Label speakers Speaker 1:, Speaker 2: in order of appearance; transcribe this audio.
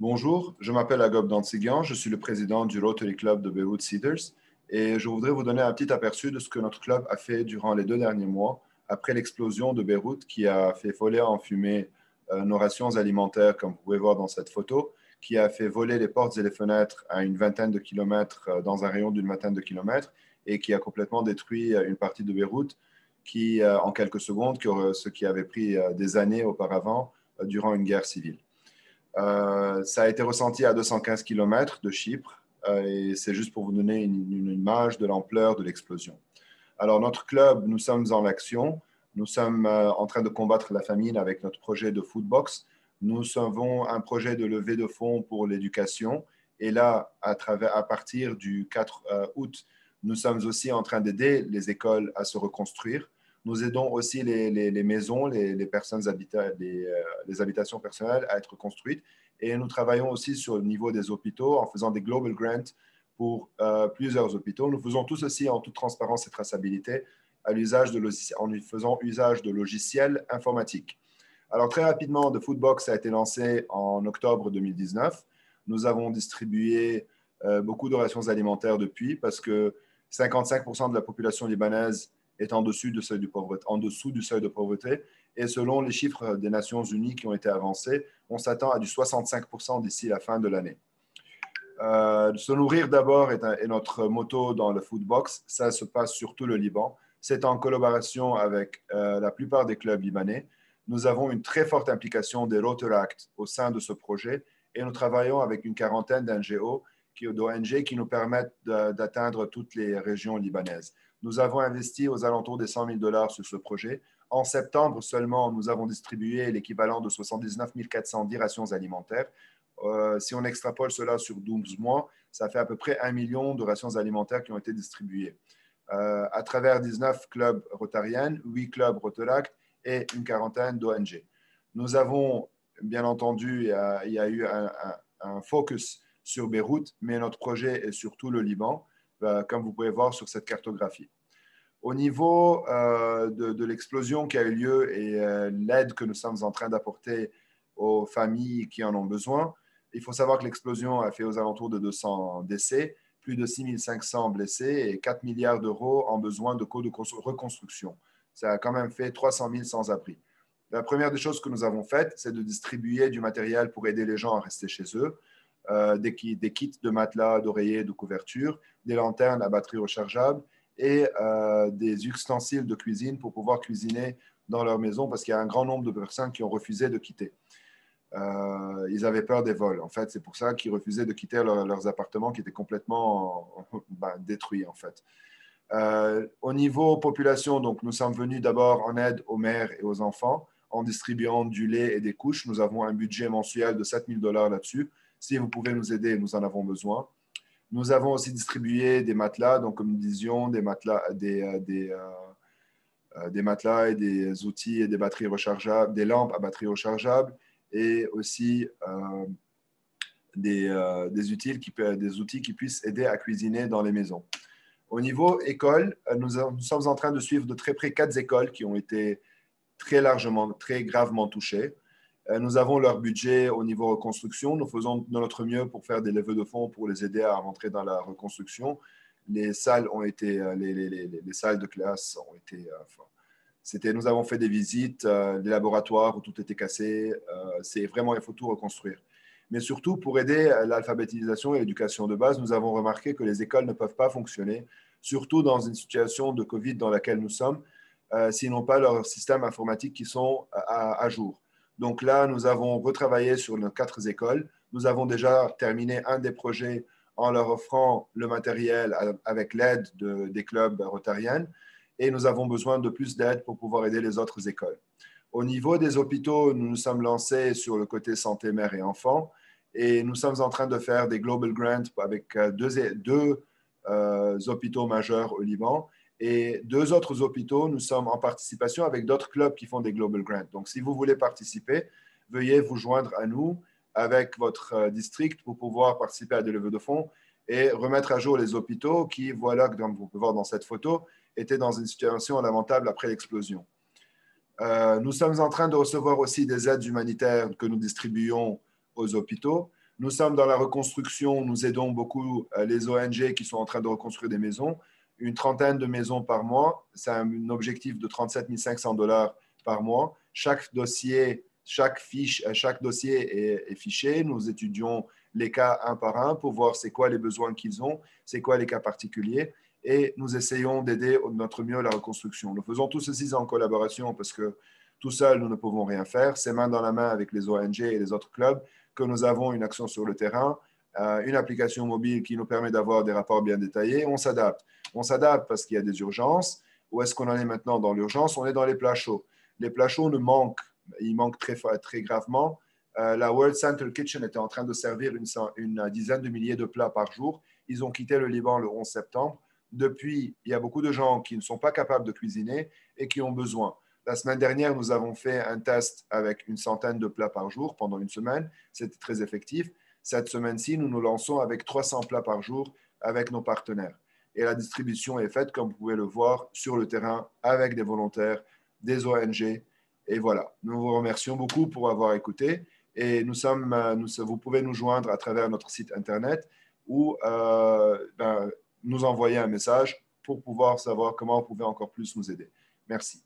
Speaker 1: Bonjour, je m'appelle Agob Dantsigian, je suis le président du Rotary Club de Beirut Cedars et je voudrais vous donner un petit aperçu de ce que notre club a fait durant les 2 derniers mois après l'explosion de Beyrouth qui a fait voler en fumée nos rations alimentaires, comme vous pouvez voir dans cette photo, qui a fait voler les portes et les fenêtres à une vingtaine de kilomètres, dans un rayon d'une vingtaine de kilomètres, et qui a complètement détruit une partie de Beyrouth qui, en quelques secondes, ce qui avait pris des années auparavant durant une guerre civile. Ça a été ressenti à 215 km de Chypre et c'est juste pour vous donner une image de l'ampleur de l'explosion. Alors, notre club, nous sommes en action. Nous sommes en train de combattre la famine avec notre projet de Foodbox. Nous avons un projet de levée de fonds pour l'éducation. Et là, à partir du 4 août, nous sommes aussi en train d'aider les écoles à se reconstruire. Nous aidons aussi les maisons, les personnes les habitations personnelles à être construites. Et nous travaillons aussi sur le niveau des hôpitaux en faisant des global grants pour plusieurs hôpitaux. Nous faisons tout ceci en toute transparence et traçabilité en faisant usage de logiciels informatiques. Alors, très rapidement, The Foodbox a été lancé en octobre 2019. Nous avons distribué beaucoup de rations alimentaires depuis parce que 55% de la population libanaise est en dessous du seuil de pauvreté. Et selon les chiffres des Nations Unies qui ont été avancés, on s'attend à du 65% d'ici la fin de l'année. Se nourrir d'abord est notre motto dans le Foodbox. Ça se passe sur tout le Liban. C'est en collaboration avec la plupart des clubs libanais. Nous avons une très forte implication des Rotaract au sein de ce projet et nous travaillons avec une quarantaine d'ONG qui nous permettent d'atteindre toutes les régions libanaises. Nous avons investi aux alentours des 100 000 dollars sur ce projet. En septembre seulement, nous avons distribué l'équivalent de 79 410 rations alimentaires. Si on extrapole cela sur 12 mois, ça fait à peu près 1 million de rations alimentaires qui ont été distribuées à travers 19 clubs rotariens, 8 clubs Rotaract et une quarantaine d'ONG. Nous avons, bien entendu, il y a eu un focus sur Beyrouth, mais notre projet est sur tout le Liban, comme vous pouvez voir sur cette cartographie. Au niveau de l'explosion qui a eu lieu et l'aide que nous sommes en train d'apporter aux familles qui en ont besoin, il faut savoir que l'explosion a fait aux alentours de 200 décès, plus de 6 500 blessés et 4 milliards d'euros en besoin de coûts de reconstruction. Ça a quand même fait 300 000 sans-abri. La première des choses que nous avons faites, c'est de distribuer du matériel pour aider les gens à rester chez eux, des kits de matelas, d'oreillers, de couvertures, des lanternes à batterie rechargeable et des ustensiles de cuisine pour pouvoir cuisiner dans leur maison parce qu'il y a un grand nombre de personnes qui ont refusé de quitter. Ils avaient peur des vols. En fait, c'est pour ça qu'ils refusaient de quitter leurs appartements qui étaient complètement détruits, en fait. Au niveau population, donc, nous sommes venus d'abord en aide aux mères et aux enfants en distribuant du lait et des couches. Nous avons un budget mensuel de 7 000 dollars là-dessus. Si vous pouvez nous aider, nous en avons besoin. Nous avons aussi distribué des matelas, donc comme nous disions, des matelas, des matelas et des outils et des batteries rechargeables, des lampes à batterie rechargeable et aussi des outils qui puissent aider à cuisiner dans les maisons. Au niveau école, nous sommes en train de suivre de très près 4 écoles qui ont été très gravement touchées. Nous avons leur budget au niveau reconstruction. Nous faisons de notre mieux pour faire des levées de fonds pour les aider à rentrer dans la reconstruction. Les salles les salles de classe ont été. Nous avons fait des visites, des laboratoires où tout était cassé. Il faut tout reconstruire. Mais surtout, pour aider à l'alphabétisation et l'éducation de base, nous avons remarqué que les écoles ne peuvent pas fonctionner, surtout dans une situation de COVID dans laquelle nous sommes, s'ils n'ont pas leurs systèmes informatiques qui sont à jour. Donc là, nous avons retravaillé sur nos 4 écoles. Nous avons déjà terminé un des projets en leur offrant le matériel avec l'aide des clubs rotariens et nous avons besoin de plus d'aide pour pouvoir aider les autres écoles. Au niveau des hôpitaux, nous nous sommes lancés sur le côté santé mère et enfant et nous sommes en train de faire des global grants avec deux hôpitaux majeurs au Liban et 2 autres hôpitaux. Nous sommes en participation avec d'autres clubs qui font des global grants. Donc, si vous voulez participer, veuillez vous joindre à nous avec votre district pour pouvoir participer à des levées de fonds et remettre à jour les hôpitaux qui, voilà, comme vous pouvez voir dans cette photo, étaient dans une situation lamentable après l'explosion. Nous sommes en train de recevoir aussi des aides humanitaires que nous distribuons aux hôpitaux. Nous sommes dans la reconstruction, nous aidons beaucoup les ONG qui sont en train de reconstruire des maisons, une trentaine de maisons par mois. C'est un objectif de 37 500 dollars par mois. Chaque dossier, chaque dossier est fiché. Nous étudions les cas un par un pour voir c'est quoi les besoins qu'ils ont, c'est quoi les cas particuliers et nous essayons d'aider de notre mieux la reconstruction. Nous faisons tout ceci en collaboration parce que tout seul, nous ne pouvons rien faire. C'est main dans la main avec les ONG et les autres clubs que nous avons une action sur le terrain, une application mobile qui nous permet d'avoir des rapports bien détaillés. On s'adapte. On s'adapte parce qu'il y a des urgences. Où est-ce qu'on en est maintenant dans l'urgence? On est dans les plats chauds. Les plats chauds nous manquent. Ils manquent très gravement. La World Central Kitchen était en train de servir une dizaine de milliers de plats par jour. Ils ont quitté le Liban le 11 septembre. Depuis, il y a beaucoup de gens qui ne sont pas capables de cuisiner et qui ont besoin. La semaine dernière, nous avons fait un test avec une centaine de plats par jour pendant une semaine. C'était très effectif. Cette semaine-ci, nous nous lançons avec 300 plats par jour avec nos partenaires. Et la distribution est faite, comme vous pouvez le voir, sur le terrain avec des volontaires, des ONG. Et voilà, nous vous remercions beaucoup pour avoir écouté. Et vous pouvez nous joindre à travers notre site Internet ou nous envoyer un message pour pouvoir savoir comment vous pouvez encore plus nous aider. Merci.